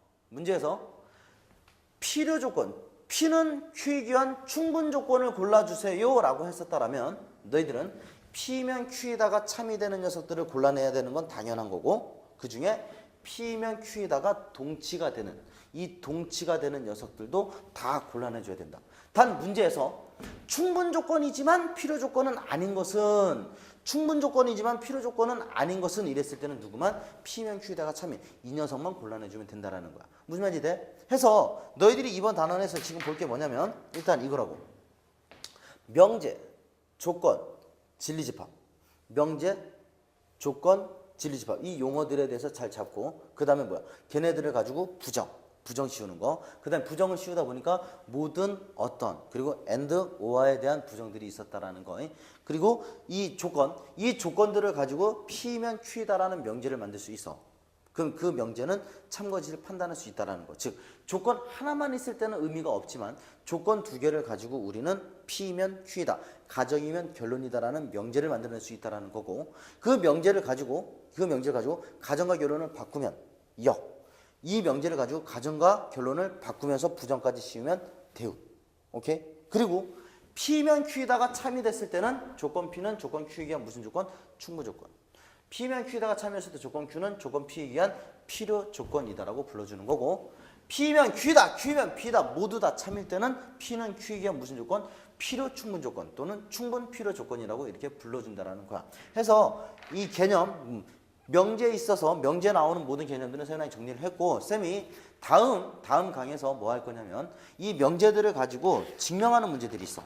S1: 필요 조건, P는 Q이기 위한 충분 조건을 골라주세요 라고 했었다라면 너희들은 P면 Q이다가 참이 되는 녀석들을 골라내야 되는 건 당연한 거고, 그 중에 P면 Q이다가 동치가 되는, 이 동치가 되는 녀석들도 다 골라내줘야 된다. 단 문제에서 충분 조건이지만 필요 조건은 아닌 것은, 충분 조건이지만 필요 조건은 아닌 것은 이랬을 때는 누구만? P면 Q이다가 참이, 이 녀석만 골라내주면 된다라는 거야. 무슨 말인지 돼? 해서 너희들이 이번 단원에서 지금 볼 게 뭐냐면 일단 이거라고. 명제, 조건, 진리집합, 명제, 조건, 진리집합, 이 용어들에 대해서 잘 잡고, 그 다음에 뭐야? 걔네들을 가지고 부정 씌우는 거. 그 다음에 부정을 씌우다 보니까 모든 어떤, 그리고 and, or에 대한 부정들이 있었다라는 거. 그리고 이 조건들을 가지고 P면 Q이다라는 명제를 만들 수 있어. 그럼 그 명제는 참거짓을 판단할 수 있다는 거. 즉 조건 하나만 있을 때는 의미가 없지만 조건 두 개를 가지고 우리는 P면 Q이다, 가정이면 결론이다라는 명제를 만들어낼 수 있다는 거고, 그 명제를 가지고 가정과 결론을 바꾸면 역, 이 명제를 가지고 가정과 결론을 바꾸면서 부정까지 씌우면 대우. 오케이? 그리고 P면 Q이다가 참이 됐을 때는 조건 P는 조건 Q이기 위한 무슨 조건? 충분 조건. P면 Q이다가 참이었을 때 조건 Q는 조건 P이기 위한 필요 조건이다라고 불러주는 거고, P면 Q다, Q면 P다 모두 다 참일 때는 P는 Q이기 위한 무슨 조건? 필요 충분 조건 또는 충분 필요 조건이라고 이렇게 불러준다라는 거야. 해서 이 개념, 명제에 있어서 명제에 나오는 모든 개념들은 세연하게 정리를 했고, 쌤이 다음 강에서 뭐 할 거냐면 이 명제들을 가지고 증명하는 문제들이 있어.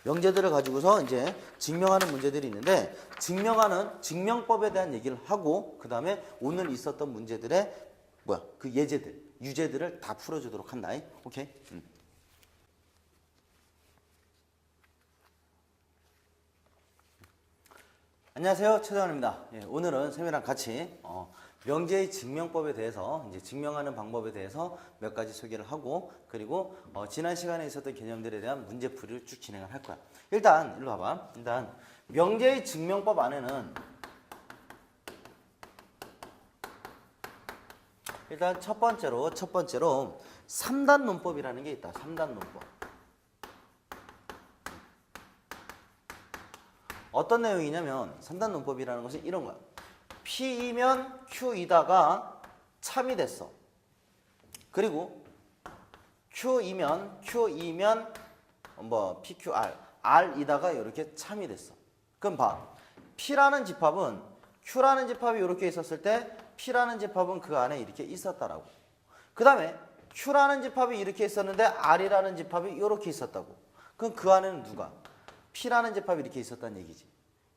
S1: 명제들을 가지고서 이제 증명하는 문제들이 있는데, 증명법에 대한 얘기를 하고, 그 다음에 오늘 있었던 문제들의 그 예제들, 유제들을 다 풀어주도록 한다. 오케이? 안녕하세요, 최정환입니다. 오늘은 쌤이랑 같이 명제의 증명법에 대해서 이제 증명하는 방법에 대해서 몇 가지 소개를 하고 그리고 지난 시간에 있었던 개념들에 대한 문제풀이를 쭉 진행을 할 거야. 일단 일로 와봐. 일단 명제의 증명법 안에는 일단 첫 번째로 3단 논법이라는 게 있다. 3단 논법. 어떤 내용이냐면 3단 논법이라는 것은 이런 거야. P이면 Q이다가 참이 됐어. 그리고 Q이면 뭐 PQR, R이다가 이렇게 참이 됐어. 그럼 봐. P라는 집합은 Q라는 집합이 이렇게 있었을 때 P라는 집합은 그 안에 이렇게 있었다라고. 그 다음에 Q라는 집합이 이렇게 있었는데 R이라는 집합이 이렇게 있었다고. 그럼 그 안에는 누가? P라는 집합이 이렇게 있었다는 얘기지.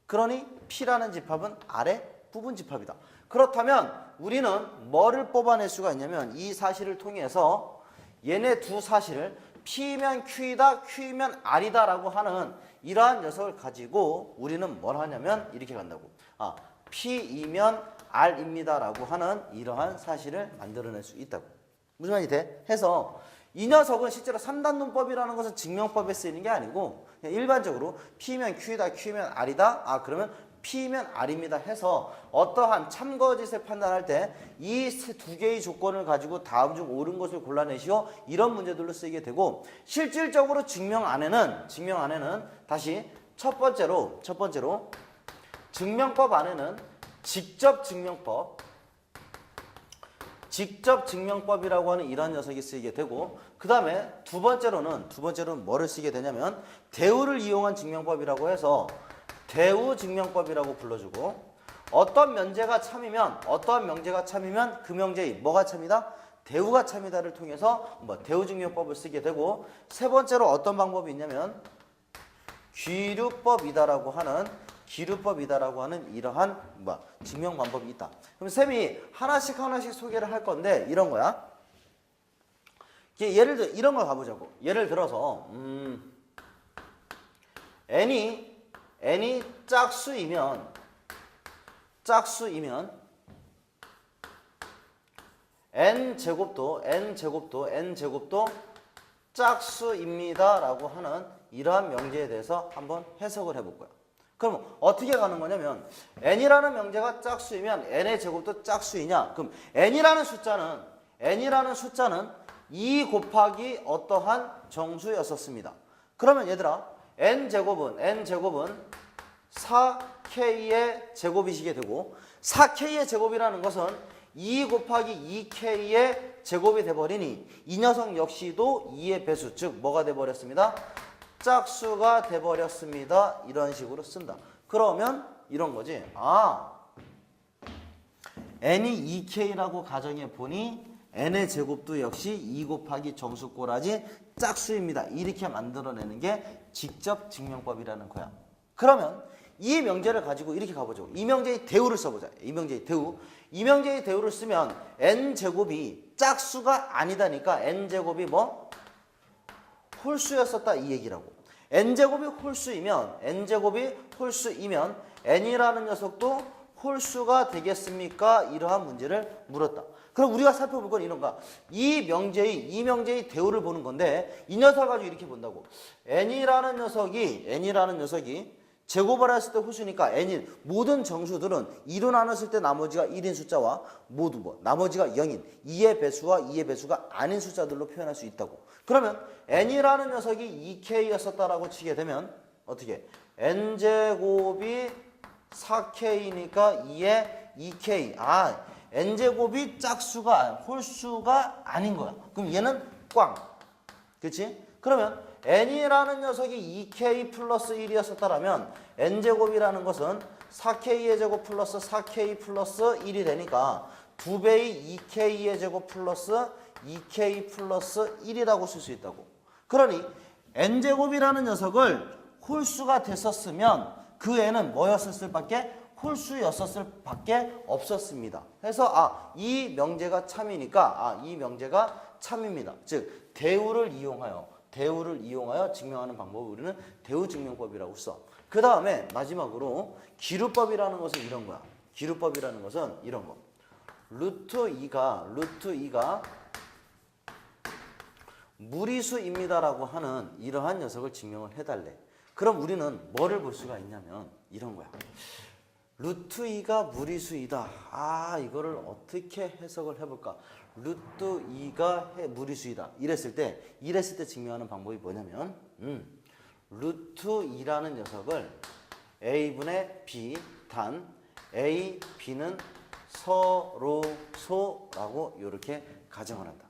S1: 그러니 P라는 집합은 R의 부분 집합이다. 그렇다면 우리는 뭐를 뽑아낼 수가 있냐면 이 사실을 통해서 얘네 두 사실을 P면 Q이다, Q면 R이다 라고 하는 이러한 녀석을 가지고 우리는 뭘 하냐면 이렇게 간다고. P이면 R입니다 라고 하는 이러한 사실을 만들어낼 수 있다고. 무슨 말이 돼? 해서 이 녀석은 실제로 3단 논법이라는 것은 증명법에 쓰이는 게 아니고 그냥 일반적으로 P면 Q이다, Q면 R이다. 그러면 P면 R입니다 해서 어떠한 참거짓을 판단할 때 이 두 개의 조건을 가지고 다음 중 옳은 것을 골라내시오. 이런 문제들로 쓰이게 되고 실질적으로 증명 안에는 다시 첫 번째로 증명법 안에는 직접 증명법이라고 하는 이런 녀석이 쓰이게 되고 그 다음에 두 번째로는 뭐를 쓰게 되냐면 대우를 이용한 증명법이라고 해서 대우 증명법이라고 불러주고 어떤 명제가 참이면 그 명제의 뭐가 참이다? 대우가 참이다를 통해서 대우 증명법을 쓰게 되고 세 번째로 어떤 방법이 있냐면 기류법이다라고 하는 이러한 증명 방법이 있다. 그럼 쌤이 하나씩 소개를 할 건데 이런 거야. 예를 들어 이런 걸 가보자고. 예를 들어서 n이 짝수이면 n제곱도 짝수입니다라고 하는 이러한 명제에 대해서 한번 해석을 해볼 거야. 그럼 어떻게 가는 거냐면 n이라는 명제가 짝수이면 n의 제곱도 짝수이냐? 그럼 n이라는 숫자는 2 곱하기 어떠한 정수였었습니다. 그러면 얘들아 n제곱은 4k의 제곱이시게 되고 4k의 제곱이라는 것은 2 곱하기 2k의 제곱이 돼버리니 이 녀석 역시도 2의 배수 즉 뭐가 돼버렸습니다. 짝수가 돼버렸습니다. 이런 식으로 쓴다. 그러면 이런 거지. n이 2k라고 가정해 보니 n의 제곱도 역시 2 곱하기 정수 꼬라지 짝수입니다. 이렇게 만들어내는 게 직접 증명법이라는 거야. 그러면 이 명제를 가지고 이렇게 가보죠. 이 명제의 대우를 써보자. 이 명제의 대우를 쓰면 n제곱이 짝수가 아니다니까 n제곱이 홀수였었다 이 얘기라고. n제곱이 홀수이면 n이라는 녀석도 홀수가 되겠습니까? 이러한 문제를 물었다. 그럼 우리가 살펴볼 건 이런가? 이 명제의 대우를 보는 건데 이 녀석을 가지고 이렇게 본다고. n이라는 녀석이 제곱을 했을 때 홀수니까 n인 모든 정수들은 2로 나눴을 때 나머지가 1인 숫자와 모두 나머지가 0인 2의 배수가 아닌 숫자들로 표현할 수 있다고. 그러면 n이라는 녀석이 2k였었다라고 치게 되면 어떻게? n제곱이 4k니까 2의 2k. n제곱이 홀수가 아닌 거야. 그럼 얘는 꽝. 그렇지? 그러면 n이라는 녀석이 2k 플러스 1이었었다라면 n제곱이라는 것은 4k의 제곱 플러스 4k 플러스 1이 되니까 2배의 2k의 제곱 플러스 2k 플러스 1이라고 쓸 수 있다고. 그러니 n제곱이라는 녀석을 홀수가 됐었으면 그 n은 뭐였었을 밖에? 홀수였었을 밖에 없었습니다. 그래서 이 명제가 참이니까 이 명제가 참입니다. 즉 대우를 이용하여 증명하는 방법을 우리는 대우 증명법이라고 써. 그 다음에 마지막으로 기류법이라는 것은 이런 거야. 기류법이라는 것은 이런 거. 루트 2가 무리수입니다라고 하는 이러한 녀석을 증명을 해달래. 그럼 우리는 뭐를 볼 수가 있냐면 이런 거야. 루트 2가 무리수이다. 이거를 어떻게 해석을 해볼까? 루트 2가 무리수이다. 이랬을 때 증명하는 방법이 뭐냐면 루트 2라는 녀석을 A분의 B 단 A, B는 서로소라고 이렇게 가정을 한다.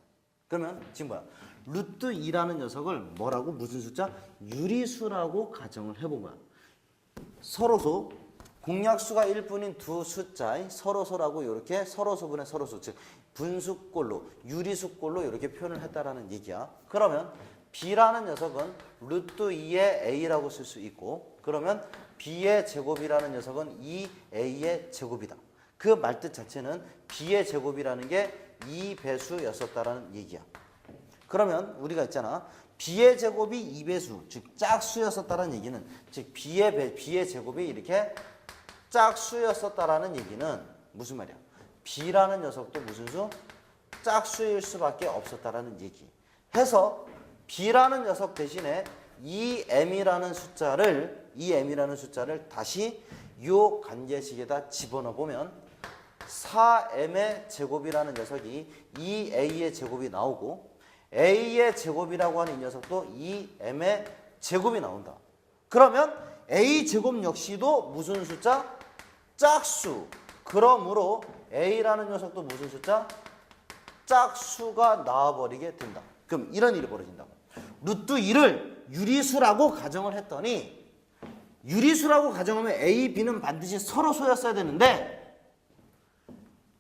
S1: 그러면 지금 뭐야? 루트 2라는 녀석을 뭐라고? 무슨 숫자? 유리수라고 가정을 해본 거야. 서로소, 공약수가 1분인 두 숫자의 서로소라고 이렇게 서로소분의 서로소, 즉 분수꼴로, 유리수꼴로 이렇게 표현을 했다라는 얘기야. 그러면 B라는 녀석은 루트 2의 A라고 쓸 수 있고, 그러면 B의 제곱이라는 녀석은 2A의 제곱이다. 그 말뜻 자체는 B의 제곱이라는 게 2배수였었다라는 얘기야. 그러면 우리가 있잖아. B의 제곱이 2배수, 즉 짝수였었다라는 얘기는, 즉 B의 제곱이 이렇게 짝수였었다라는 얘기는 무슨 말이야? B라는 녀석도 무슨 수? 짝수일 수밖에 없었다라는 얘기. 해서 B라는 녀석 대신에 2m이라는 숫자를 다시 요 관계식에다 집어넣어 보면 4m의 제곱이라는 녀석이 2a의 제곱이 나오고 a의 제곱이라고 하는 이 녀석도 2m의 제곱이 나온다. 그러면 a 제곱 역시도 무슨 숫자? 짝수. 그러므로 a라는 녀석도 무슨 숫자? 짝수가 나와버리게 된다. 그럼 이런 일이 벌어진다고. 루트 2를 유리수라고 가정을 했더니, 유리수라고 가정하면 A, B는 반드시 서로소였어야 되는데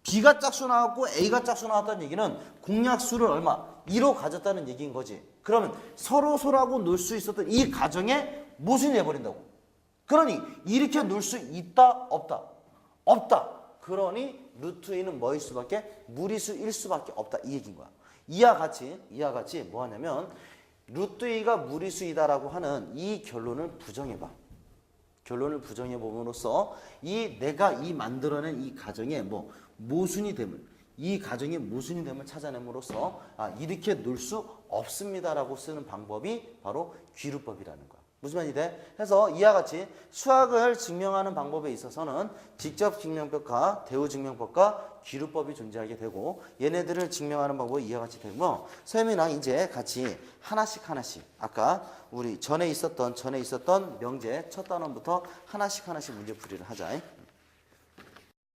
S1: B가 짝수 나왔고 A가 짝수 나왔다는 얘기는 공약수를 얼마? 2로 가졌다는 얘기인 거지. 그러면 서로소라고 놓을 수 있었던 이 가정에 모순이 돼버린다고. 그러니 이렇게 놓을 수 있다? 없다? 없다. 그러니 루트 2는 뭐일 수밖에? 무리수일 수밖에 없다. 이 얘기인 거야. 이와 같이 뭐 하냐면 루트 2가 무리수이다라고 하는 이 결론을 부정해봐. 결론을 부정해 봄으로써 내가 만들어낸 이 가정의 모순이 됨을, 이 가정의 모순이 됨을 찾아냄으로써 이렇게 놓을 수 없습니다라고 쓰는 방법이 바로 귀루법이라는 거야. 무슨 말이 돼? 해서 이와 같이 수학을 증명하는 방법에 있어서는 직접 증명법과 대우 증명법과 귀루법이 존재하게 되고, 얘네들을 증명하는 방법이 이와 같이 되고, 쌤이랑 이제 같이 하나씩 아까 우리 전에 있었던 명제 첫 단원부터 하나씩 문제풀이를 하자.